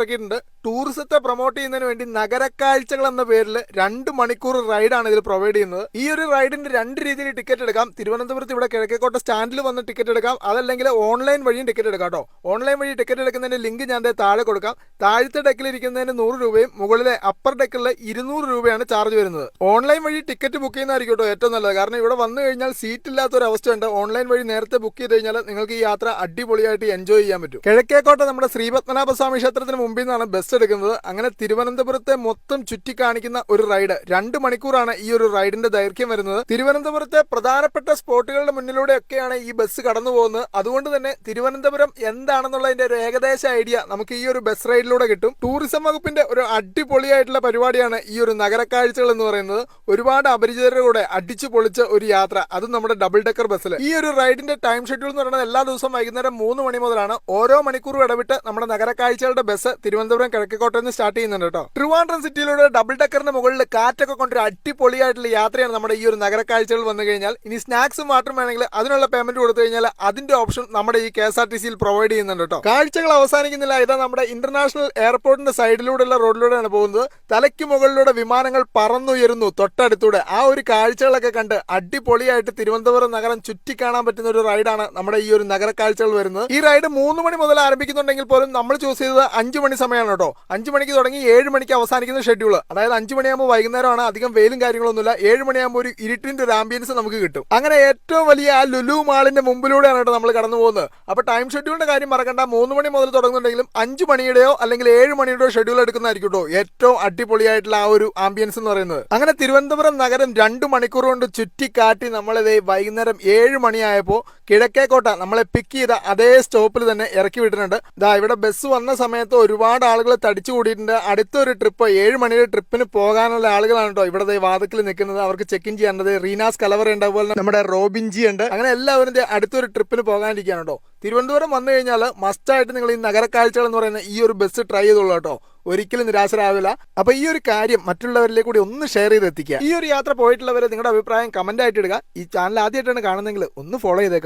പുറത്തിറക്കിയിട്ടുണ്ട്. ടൂറിസത്തെ പ്രൊമോട്ട് ചെയ്യുന്നതിന് വേണ്ടി നഗരക്കാഴ്ചകൾ എന്ന പേരിൽ 2 മണിക്കൂർ റൈഡാണ് ഇതിൽ പ്രൊവൈഡ് ചെയ്യുന്നത്. ഈ ഒരു റൈഡിന്റെ 2 രീതിയിൽ ടിക്കറ്റ് എടുക്കാം. തിരുവനന്തപുരത്ത് ഇവിടെ കിഴക്കേക്കോട്ട സ്റ്റാൻഡിൽ വന്ന് ടിക്കറ്റ് എടുക്കാം, അതല്ലെങ്കിൽ ഓൺലൈൻ വഴിയും ടിക്കറ്റ് എടുക്കാം കേട്ടോ. ഓൺലൈൻ വഴി ടിക്കറ്റ് എടുക്കുന്നതിന്റെ ലിങ്ക് ഞാൻ താഴെ കൊടുക്കാം. താഴത്തെ ഡെക്കിൽ ഇരിക്കുന്നതിന് 100 രൂപയും മുകളിലെ അപ്പർ ഡെക്കിൽ 200 രൂപയാണ് ചാർജ് വരുന്നത്. ഓൺലൈൻ വഴി ടിക്കറ്റ് ബുക്ക് ചെയ്യുന്നതായിരിക്കും കേട്ടോ ഏറ്റവും നല്ലത്. കാരണം ഇവിടെ വന്നു കഴിഞ്ഞാൽ സീറ്റ് ഇല്ലാത്തൊരു അവസ്ഥയുണ്ട്. ഓൺലൈൻ വഴി നേരത്തെ ബുക്ക് ചെയ്ത് കഴിഞ്ഞാൽ നിങ്ങൾക്ക് ഈ യാത്ര അടിപൊളിയായിട്ട് എൻജോയ് ചെയ്യാൻ പറ്റും. കിഴക്കേക്കോട്ട നമ്മുടെ ശ്രീപത്മനാഭസ്വാമി ക്ഷേത്രത്തിന് മുമ്പിൽ നിന്നാണ് ബസ് എടുക്കുന്നത്. അങ്ങനെ തിരുവനന്തപുരത്തെ മൊത്തം ചുറ്റിക്കാണിക്കുന്ന ഒരു റൈഡ്. 2 മണിക്കൂറാണ് ഈ ഒരു റൈഡിന്റെ ദൈർഘ്യം വരുന്നത്. തിരുവനന്തപുരത്തെ പ്രധാനപ്പെട്ട സ്പോട്ടുകളുടെ മുന്നിലൂടെയൊക്കെയാണ് ഈ ബസ് കടന്നു പോകുന്നത്. അതുകൊണ്ട് തന്നെ തിരുവനന്തപുരം എന്താണെന്നുള്ളതിന്റെ ഒരു ഏകദേശ ഐഡിയ നമുക്ക് ഈ ഒരു ബസ് റൈഡിലൂടെ കിട്ടും. ടൂറിസം വകുപ്പിന്റെ ഒരു അടിപൊളിയായിട്ടുള്ള പരിപാടിയാണ് ഈ ഒരു നഗരക്കാഴ്ചകൾ എന്ന് പറയുന്നത്. ഒരുപാട് അപരിചിതരുടെ കൂടെ അടിച്ചു പൊളിച്ച ഒരു യാത്ര, അതും നമ്മുടെ ഡബിൾ ഡെക്കർ ബസ്സിൽ. ഈ ഒരു റൈഡിന്റെ ടൈം ഷെഡ്യൂൾ എന്ന് പറയുന്നത് എല്ലാ ദിവസവും വൈകുന്നേരം 3 മണി മുതലാണ്. ഓരോ മണിക്കൂറും ഇടവിട്ട് നമ്മുടെ നഗരക്കാഴ്ചകളുടെ ബസ് തിരുവനന്തപുരം കിഴക്കേക്കോട്ടയിൽ നിന്ന് സ്റ്റാർട്ട് ചെയ്യുന്നുണ്ട് കേട്ടോ. ട്രിവാൻഡ്രം സിറ്റിയിലൂടെ ഡബിൾ ഡെക്കറിന്റെ മുകളിൽ കാറ്റൊക്കെ കൊണ്ടൊരു അടിപൊളിയായിട്ടുള്ള യാത്രയാണ് നമ്മുടെ ഈ ഒരു നഗരക്കാഴ്ചകൾ വന്നു കഴിഞ്ഞാൽ. ഇനി സ്നാക്സും വാട്ടറും വേണമെങ്കിൽ അതിനുള്ള പേയ്മെന്റ് കൊടുത്തു കഴിഞ്ഞാൽ അതിന്റെ ഓപ്ഷൻ നമ്മുടെ ഈ KSRTC പ്രൊവൈഡ് ചെയ്യുന്നുണ്ട് കേട്ടോ. കാഴ്ചകൾ അവസാനിക്കുന്നില്ല. ഇതാ നമ്മുടെ ഇന്റർനാഷണൽ എയർപോർട്ടിന്റെ സൈഡിലൂടെയുള്ള റോഡിലൂടെയാണ് പോകുന്നത്. തലയ്ക്ക് മുകളിലൂടെ വിമാനങ്ങൾ പറന്നുയരുന്നു തൊട്ടടുത്തൂടെ. ആ ഒരു കാഴ്ചകളൊക്കെ കണ്ട് അടിപൊളിയായിട്ട് തിരുവനന്തപുരം നഗരം ചുറ്റിക്കാണാൻ പറ്റുന്ന ഒരു റൈഡാണ് നമ്മുടെ ഈ ഒരു നഗരക്കാഴ്ചകൾ വരുന്നത്. ഈ റൈഡ് 3 മണി മുതൽ ആരംഭിക്കുന്നുണ്ടെങ്കിൽ പോലും നമ്മൾ ചൂസ് ചെയ്തത് 5 മണി സമയമാണ് കേട്ടോ. 5 മണിക്ക് തുടങ്ങി 7 മണിക്ക് അവസാനിക്കുന്ന ഷെഡ്യൂൾ. അതായത് 5 മണിയാകുമ്പോൾ വൈകുന്നേരമാണ്, അധികം വെയിലും കാര്യങ്ങളൊന്നുമില്ല. 7 മണിയാകുമ്പോൾ ഒരു ഇരുട്ടിന്റെ ഒരു ആംബിയൻസ് നമുക്ക് കിട്ടും. അങ്ങനെ ഏറ്റവും വലിയ ആ ലുലു മാളിന്റെ മുമ്പിലൂടെയാണ് കേട്ടോ നമ്മൾ കടന്നു പോകുന്നത്. അപ്പൊ ടൈം ഷെഡ്യൂളിന്റെ കാര്യം മറക്കണ്ട. 3 മണി മുതൽ തുടങ്ങുന്നുണ്ടെങ്കിലും 5 മണിയുടെയോ അല്ലെങ്കിൽ 7 മണിയുടെയോ ഷെഡ്യൂൾ എടുക്കുന്നതായിരിക്കും കേട്ടോ ഏറ്റവും അടിപൊളിയായിട്ടുള്ള ആ ഒരു ആംബിയൻസ് എന്ന് പറയുന്നത്. അങ്ങനെ തിരുവനന്തപുരം നഗരം 2 മണിക്കൂർ കൊണ്ട് ചുറ്റിക്കാട്ടി നമ്മളിതേ വൈകുന്നേരം 7 മണിയായപ്പോൾ കിഴക്കേക്കോട്ട നമ്മളെ പിക്ക് ചെയ്ത അതേ സ്റ്റോപ്പിൽ തന്നെ ഇറക്കി വിട്ടിട്ടുണ്ട്. ഇതാ ഇവിടെ ബസ് വന്ന സമയത്ത് ഒരുപാട് ആളുകൾ തടിച്ചു കൂടിയിട്ടുണ്ട്. അടുത്തൊരു ട്രിപ്പ് 7 മണിയുടെ ട്രിപ്പിന് പോകാനുള്ള ആളുകളാണ് കേട്ടോ ഇവിടെ വാതിക്കൽ നിൽക്കുന്നത്. അവർക്ക് ചെക്ക് ഇൻ ചെയ്യാനുള്ളത്. റീനാസ് കലവറ ഉണ്ട്, അതുപോലെ നമ്മുടെ റോബിൻജി ഉണ്ട്. അങ്ങനെ എല്ലാവരും അടുത്തൊരു ട്രിപ്പിന് പോകാനിരിക്കുകയാണ് കേട്ടോ. തിരുവനന്തപുരം വന്നു കഴിഞ്ഞാൽ മസ്റ്റായിട്ട് നിങ്ങൾ ഈ നഗരക്കാഴ്ചകൾ എന്ന് പറയുന്ന ഈ ഒരു ബസ് ട്രൈ ചെയ്തോളൂ കേട്ടോ. ഒരിക്കലും നിരാശരാവില്ല. അപ്പൊ ഈ ഒരു കാര്യം മറ്റുള്ളവരിലേക്ക് കൂടി ഒന്ന് ഷെയർ ചെയ്ത് എത്തിക്കുക. ഈ ഒരു യാത്ര പോയിട്ടുള്ളവരെ നിങ്ങളുടെ അഭിപ്രായം കമന്റ് ആയിട്ട് ഇടുക. ഈ ചാനൽ ആദ്യമായിട്ടാണ് കാണുന്നതെങ്കിൽ ഒന്ന് ഫോളോ ചെയ്തേക്കുക.